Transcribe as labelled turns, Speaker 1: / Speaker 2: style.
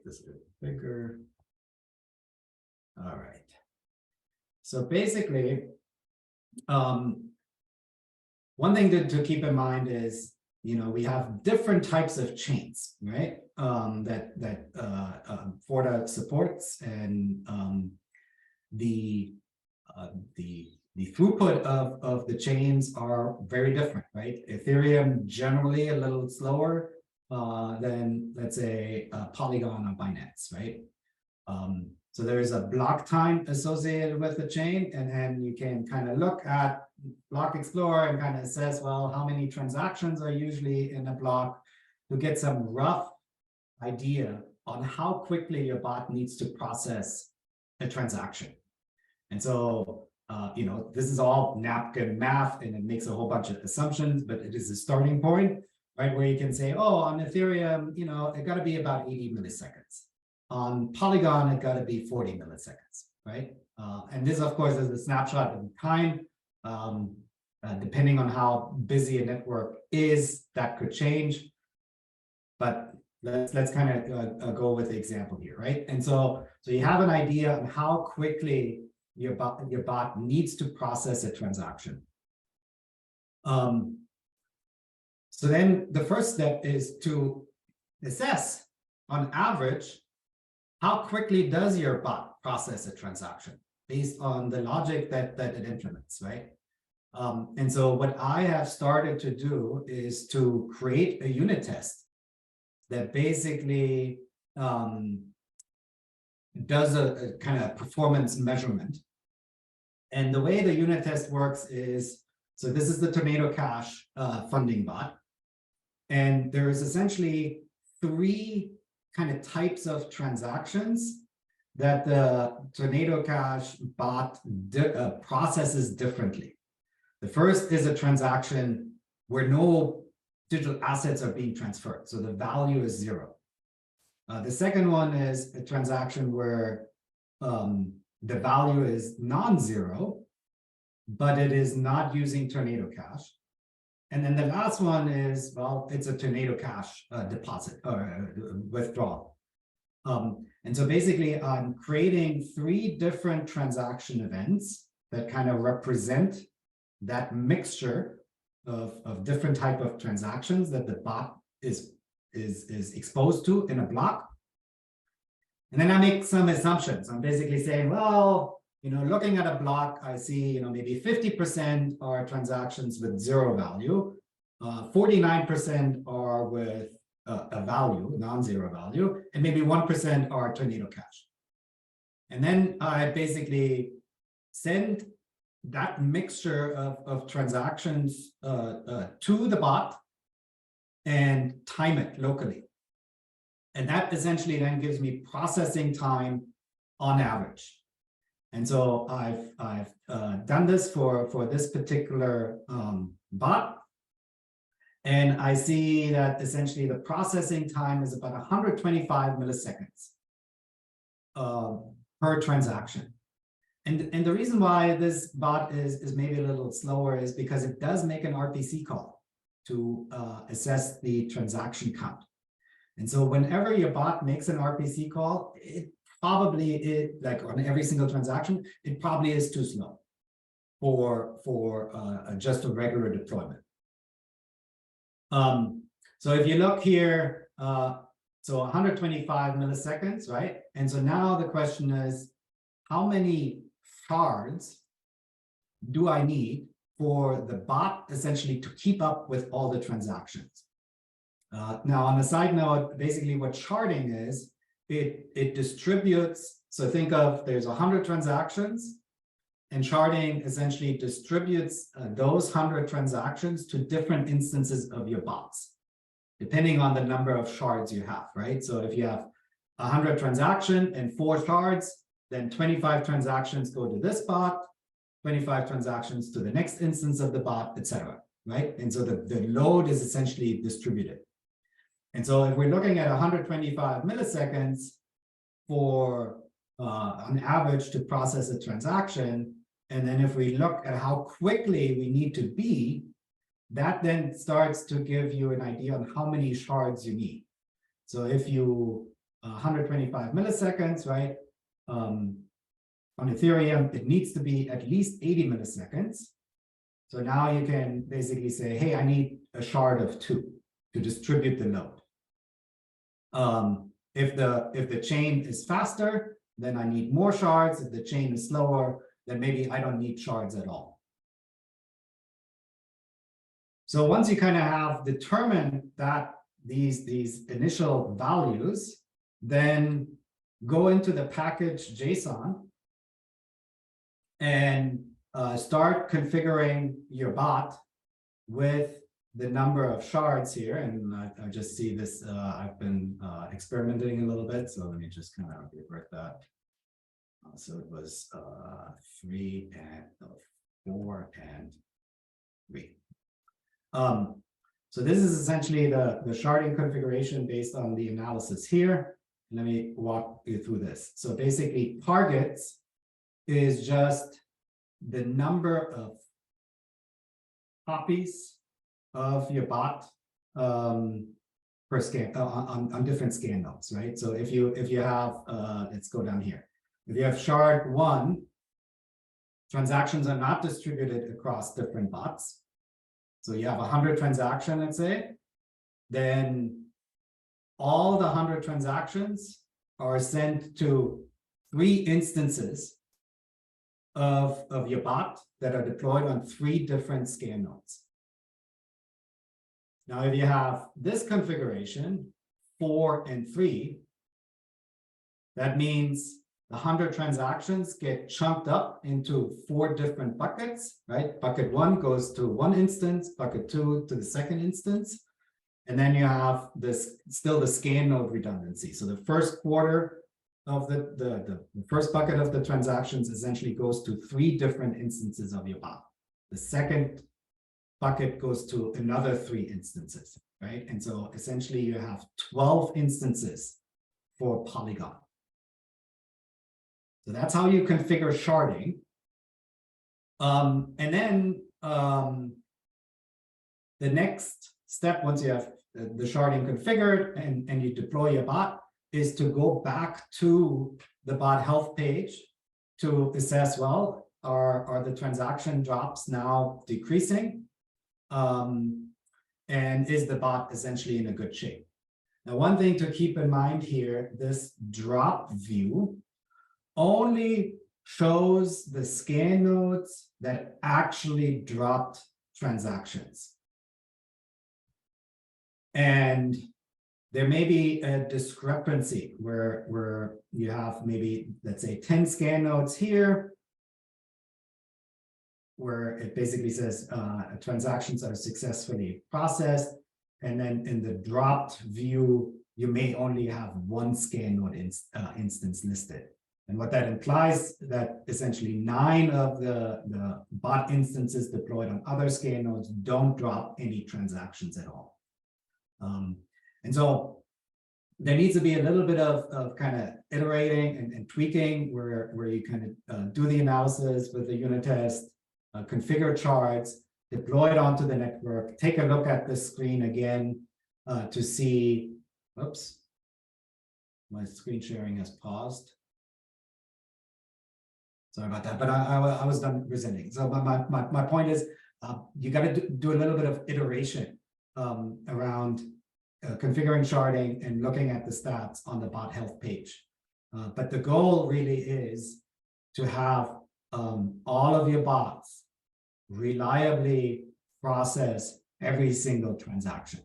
Speaker 1: make this a little bigger. All right. So basically, one thing to keep in mind is, we have different types of chains, right? That Forta supports, and the throughput of the chains are very different, right? Ethereum generally a little slower than, let's say, Polygon or Binance, right? So there is a block time associated with the chain, and then you can kind of look at Block Explorer and kind of assess, well, how many transactions are usually in a block, to get some rough idea on how quickly your bot needs to process a transaction. And so, this is all napkin math, and it makes a whole bunch of assumptions, but it is a starting point, right? Where you can say, oh, on Ethereum, it got to be about 80 milliseconds. On Polygon, it got to be 40 milliseconds, right? And this, of course, is a snapshot in time. Depending on how busy a network is, that could change. But let's kind of go with the example here, right? And so you have an idea on how quickly your bot needs to process a transaction. So then the first step is to assess, on average, how quickly does your bot process a transaction based on the logic that it implements, right? And so what I have started to do is to create a unit test that basically does a kind of performance measurement. And the way the unit test works is, so this is the Tornado Cash funding bot. And there is essentially 3 kind of types of transactions that the Tornado Cash bot processes differently. The first is a transaction where no digital assets are being transferred, so the value is 0. The second one is a transaction where the value is non-zero, but it is not using Tornado Cash. And then the last one is, well, it's a Tornado Cash deposit or withdrawal. And so basically, I'm creating 3 different transaction events that kind of represent that mixture of different type of transactions that the bot is exposed to in a block. And then I make some assumptions. I'm basically saying, well, looking at a block, I see, maybe 50% are transactions with 0 value, 49% are with a value, non-zero value, and maybe 1% are Tornado Cash. And then I basically send that mixture of transactions to the bot and time it locally. And that essentially then gives me processing time on average. And so I've done this for this particular bot. And I see that essentially the processing time is about 125 milliseconds per transaction. And the reason why this bot is maybe a little slower is because it does make an RPC call to assess the transaction count. And so whenever your bot makes an RPC call, it probably like on every single transaction, it probably is too slow for just a regular deployment. So if you look here, so 125 milliseconds, right? And so now the question is, how many shards do I need for the bot essentially to keep up with all the transactions? Now, on a side note, basically what sharding is, it distributes. So think of there's 100 transactions, and sharding essentially distributes those 100 transactions to different instances of your bots, depending on the number of shards you have, right? So if you have 100 transactions and 4 shards, then 25 transactions go to this bot, 25 transactions to the next instance of the bot, etc. Right? And so the load is essentially distributed. And so if we're looking at 125 milliseconds for on average to process a transaction, and then if we look at how quickly we need to be, that then starts to give you an idea on how many shards you need. So if you 125 milliseconds, right? On Ethereum, it needs to be at least 80 milliseconds. So now you can basically say, hey, I need a shard of 2 to distribute the load. If the chain is faster, then I need more shards. If the chain is slower, then maybe I don't need shards at all. So once you kind of have determined that these initial values, then go into the package JSON and start configuring your bot with the number of shards here. And I just see this, I've been experimenting a little bit. So let me just kind of revert that. So it was 3 and 4 and 3. So this is essentially the sharding configuration based on the analysis here. Let me walk you through this. So basically, targets is just the number of copies of your bot per scan on different scan nodes, right? So if you have let's go down here. If you have shard 1, transactions are not distributed across different bots. So you have 100 transactions, let's say, then all the 100 transactions are sent to 3 instances of your bot that are deployed on 3 different scan nodes. Now, if you have this configuration, 4 and 3, that means the 100 transactions get chunked up into 4 different buckets, right? Bucket 1 goes to 1 instance, bucket 2 to the 2nd instance. And then you have this still the scan node redundancy. So the first quarter of the first bucket of the transactions essentially goes to 3 different instances of your bot. The second bucket goes to another 3 instances, right? And so essentially you have 12 instances for Polygon. So that's how you configure sharding. And then the next step, once you have the sharding configured and you deploy your bot, is to go back to the bot health page to assess, well, are the transaction drops now decreasing? And is the bot essentially in a good shape? Now, one thing to keep in mind here, this drop view only shows the scan nodes that actually dropped transactions. And there may be a discrepancy where you have maybe, let's say, 10 scan nodes here, where it basically says transactions are successfully processed. And then in the dropped view, you may only have 1 scan node instance listed. And what that implies that essentially 9 of the bot instances deployed on other scan nodes don't drop any transactions at all. And so there needs to be a little bit of kind of iterating and tweaking where you kind of do the analysis with the unit test, configure charts, deploy it onto the network, take a look at the screen again to see, oops, my screen sharing has paused. Sorry about that, but I was done presenting. So my point is, you got to do a little bit of iteration around configuring sharding and looking at the stats on the bot health page. But the goal really is to have all of your bots reliably process every single transaction.